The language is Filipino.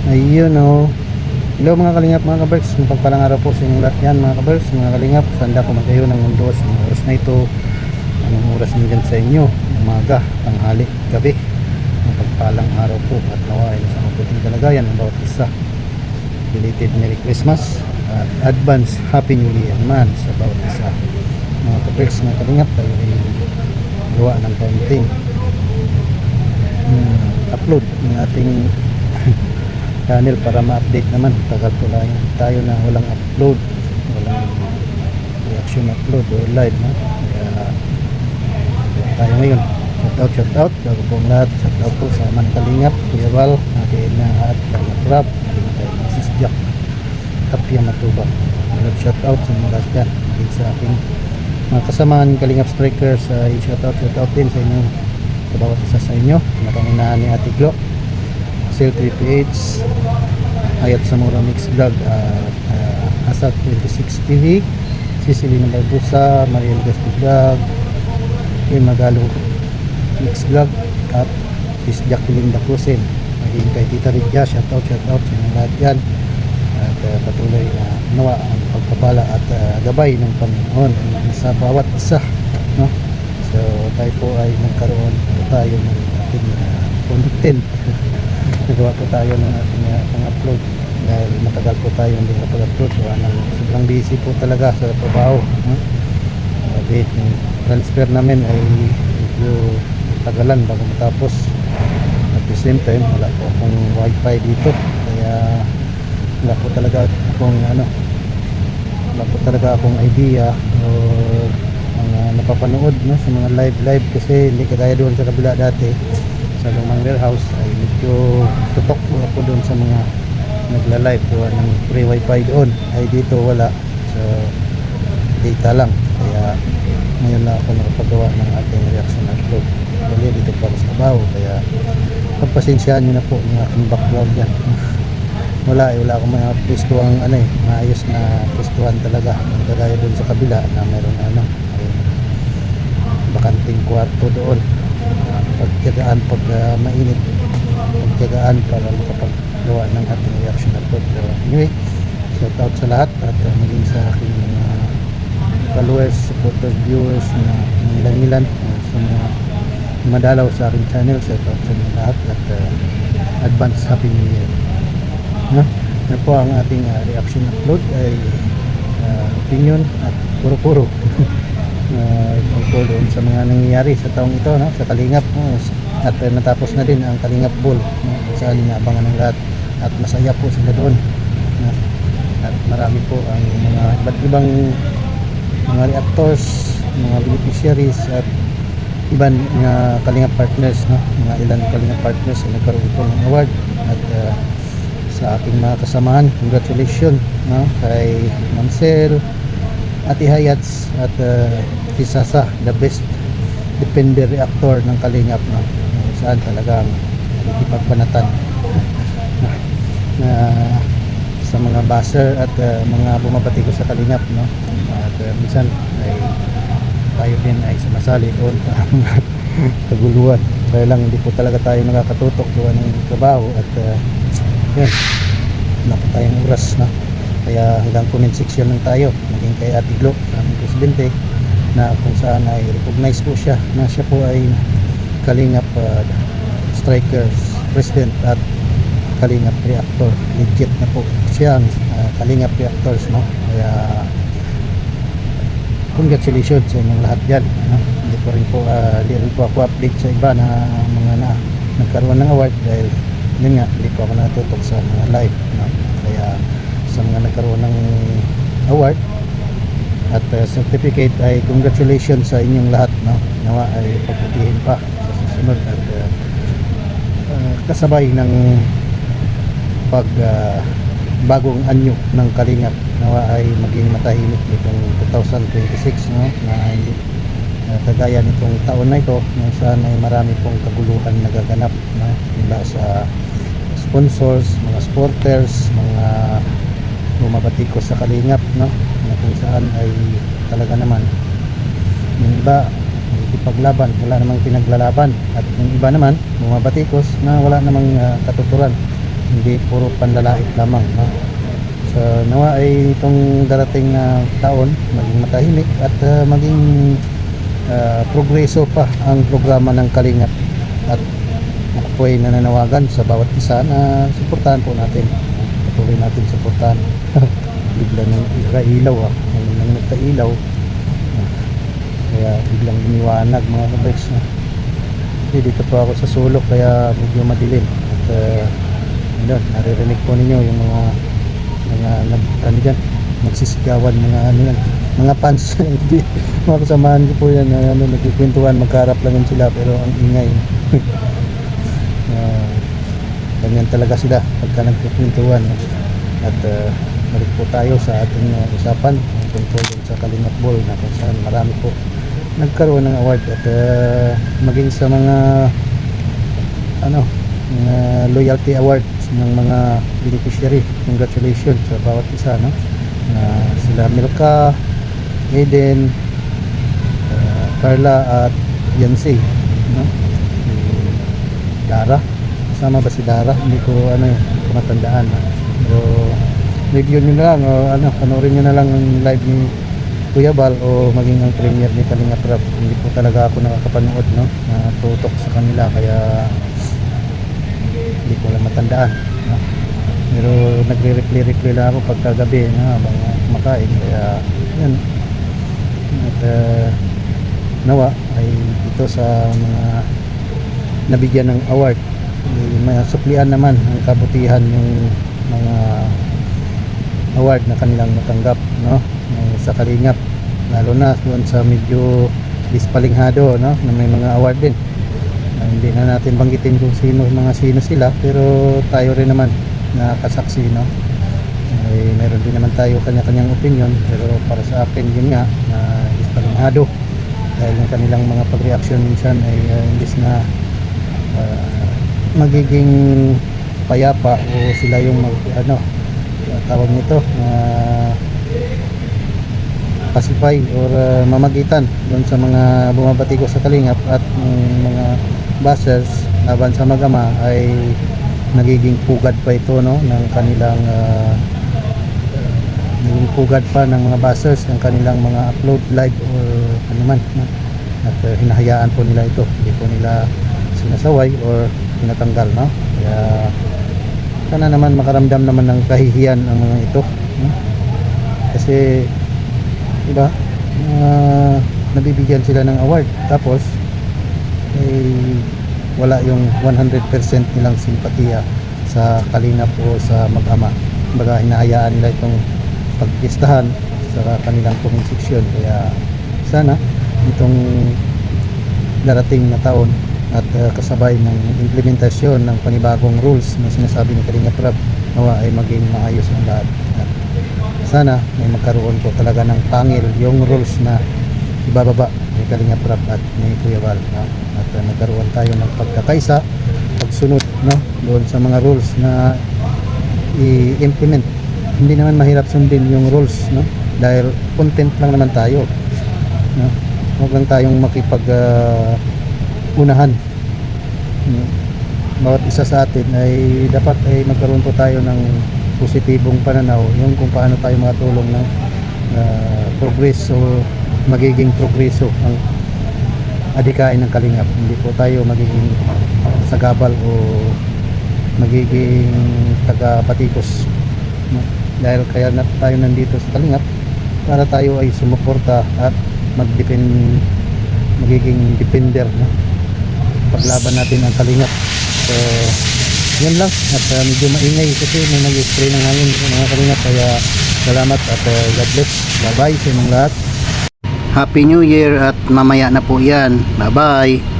Ayun oh. Hello mga kalingap, mga kaberks. Mapagpalang araw po sa inyong lahat yan mga kaberks, mga kalingap. Sanda ko magayon ng mundo sa mga oras na ito. Anong oras nandyan sa inyo? Umaga, tanghali, gabi. Mapagpalang araw po at nawa ay nasa mabuting kalagayan ang bawat isa. Belated Merry Christmas at advance Happy New Year naman sa bawat isa. Mga kaberks, mga kalingap, tayo ay gawa ng kaunting upload ng ating channel para ma-update naman. Tagal po lang tayo na walang upload, walang reaction upload o live, no? Kaya tayo ngayon. Shout out bago po ang lahat. Shout out po sa Mankalingap, Kuya Val, akin na at Kalingap Rap, kay Mrs. Jack Tapia Matuba. Shout out sa mga lahat yan, sa aking mga kasamaan Kalingap Strikers. Shout out din sa inyo, sa bawat isa sa inyo. Napangunahan ni Ate Glo, Sale 3PH, Ayat Samura Mix Vlog, Asat 26 TV, Cicely ng Barbusa, Mariel Gaspi Vlog, Magalo Mix Vlog, at Sis Jacqueline Dacusin. Naging kay Tita Ridja, shout out sa mga lahat yan. At patuloy na nawa ang pagpapala at gabay ng Panginoon sa bawat isa, no? So tayo po ay magkaroon tayo ng ating content. Nagawa po tayo ng ating pang-upload dahil matagal po tayo hindi nakapag-upload. Sobrang busy po talaga sa trabaho, no? Sabi, yung transfer namin ay medyo tagalan bago matapos. At the same time, wala po akong wifi dito, kaya wala po talaga akong idea o mga napapanood, no, sa mga live kasi hindi kagaya doon sa kabila dati sa lumang warehouse ay medyo tutok po ako doon sa mga nagla-live gawa ng free wifi doon. Ay dito wala, so data lang, kaya ngayon na ako nakapagawa ng ating reaction upload. Bali dito pa ako sa trabaho, kaya pagpasensyaan nyo na po yung aking background yan. wala akong mga pwestuhang maayos na pwestuhan talaga, ang kagaya doon sa kabila na meron ay bakanting kwarto doon. Pagtiyagaan pag mainit, pagtiyagaan para makapagawa ng ating reaction upload. So anyway, shout out sa lahat at maging sa aking mga followers, supporters, viewers na nilan sa mga madalaw sa aking channel. Shout out sa mga lahat at advance Happy New Year. Ano po ang ating reaction upload ay opinion at puro tungkol doon sa mga nangyayari sa taong ito, no? Sa Kalingap, at natapos na din ang Kalingap Ball, no? Saan inaabangan ng lahat at masaya po sila doon, no? At marami po ang mga iba't ibang mga reactors, mga beneficiaries at ibang mga Kalingap partners, no? Mga ilan Kalingap partners na nagkaroon po ng award. At sa aking mga kasamahan, congratulations, no? Kay Mamsel, Ate Hayats at si Sasa, the best defender reactor ng Kalingap, no? Saan talagang ipagbanatan na sa mga baser at mga bumabati ko sa Kalingap, no? At minsan ay tayo din ay sumasali doon sa mga kaguluhan, kaya lang hindi po talaga tayo nakakatutok doon ng trabaho at yun, wala pa tayong oras, no? Kaya hanggang comment section lang tayo, naging kay Ate Glo, sa aming presidente, na kung saan ay recognize po siya na siya po ay Kalingap Strikers President at Kalingap Reactor. Legit na po siyang Kalingap Reactors, no? Kaya congratulations sa inyong lahat dyan, no? Hindi rin po ako update sa iba na mga nagkaroon ng award dahil yun nga, hindi po ako natutok sa mga live, no? Kaya sa mga nagkaroon ng award at certificate ay congratulations sa inyong lahat, no? Nawa ay pagputihin pa sa susunod at kasabay ng bagong anyo ng Kalingap. Nawa ay maging matahimik nitong 2026, no? Na hindi kagaya nitong taon na ito, kung saan ay marami pong kaguluhan nagaganap, no? Mula sa sponsors, mga supporters, mga bumabati ko sa Kalingap, no? Na kung saan ay talaga naman yung iba ipaglaban, wala namang pinaglalaban, at yung iba naman bumabatikos na wala namang katuturan hindi puro panlalait lamang, no? So nawa ay itong darating na taon maging matahimik at maging progreso pa ang programa ng Kalingap, at ako po ay nananawagan sa bawat isa na suportahan po natin, patuloy natin suportahan. Bigla nang ikailaw, ngayon lang nagkailaw, kaya biglang iniwanag mga kabikes na. Dito po ako sa sulok kaya medyo madilim, at yun, naririnig po ninyo yung mga nagsisigawan, mga fans. Mga kasamahan ko po yan, nagkikwentuhan, magkaharap lang sila pero ang ingay. Ganyan talaga sila pagka nagkikwentuhan. At balik po tayo sa ating usapan tungkol sa Kalingap Ball, na kung saan marami po nagkaroon ng award, at maging sa mga mga loyalty awards ng mga beneficiary. Congratulations sa bawat isa, no? Sila Milka, Eden, Carla at Yancy, no? Dara, kasama ba si Dara? Hindi ko matandaan, no? Pero review nyo na lang, o panoorin nyo na lang ang live ni Kuya Bal o maging ang premiere ni Kalingap Rap. Hindi po talaga ako nakakapanood, no? Tutok sa kanila, kaya hindi ko lang matandaan, no? Pero nagre-replay lang ako pagkagabi habang kumakain, kaya yan. At nawa ay ito sa mga nabigyan ng award, may suklian naman ang kabutihan yung mga award na kanilang natanggap, no? Sa Kalingap, lalo na doon sa medyo dispalinghado, no? Na may mga award din. Hindi na natin banggitin kung sino sila, pero tayo rin naman na kasaksi, no? Ay meron din naman tayo kanya-kanyang opinion, pero para sa akin yun nga, na dispalinghado dahil yung kanilang mga pag-reaction minsan ay imbis na magiging payapa o sila yung tawag nito, pacify or mamagitan doon sa mga bumabati ko sa Kalingap at mga bashers laban sa Mag-ama, ay nagiging pugad pa ito, no, ng kanilang naging pugad pa ng mga bashers ng kanilang mga upload live or ano man, no? At hinahayaan po nila ito, hindi po nila sinasaway or tinatanggal, no? Kaya sana naman makaramdam naman ng kahihiyan ang mga ito, no? Kasi diba, nabibigyan sila ng award tapos wala yung 100% nilang simpatiya sa Kalingap o sa Mag-ama. Kumbaga hinahayaan nila itong pagpistahan sa kanilang comment section. Kaya sana itong darating na taon at kasabay ng implementasyon ng panibagong rules na sinasabi ni Kalingap Rap, nawa ay maging maayos ang lahat. At sana may magkaroon po talaga ng pangil yung rules na ibababa ni Kalingap Rap at ni Kuya Bal, no? At nagkaroon tayo ng pagkakaisa, pagsunod, no, doon sa mga rules na i-implement. Hindi naman mahirap sundin yung rules, no, dahil content lang naman tayo, no? Huwag lang tayong makipag unahan, no? Bawat isa sa atin ay dapat ay magkaroon po tayo ng positibong pananaw, yung kung paano tayo makatulong ng progreso, magiging progreso ang adikain ng Kalingap. Hindi po tayo magiging sagabal o magiging taga-patikos, no? Dahil kaya tayo nandito sa Kalingap para tayo ay sumuporta at magiging defender, no? Paglaban natin ang Kalingap. So yan lang, at medyo maingay kasi may nag-spray ng hangin mga Kalingap, kaya salamat at God bless. Bye bye sa inyong lahat. Happy New Year at mamaya na po yan. Bye bye.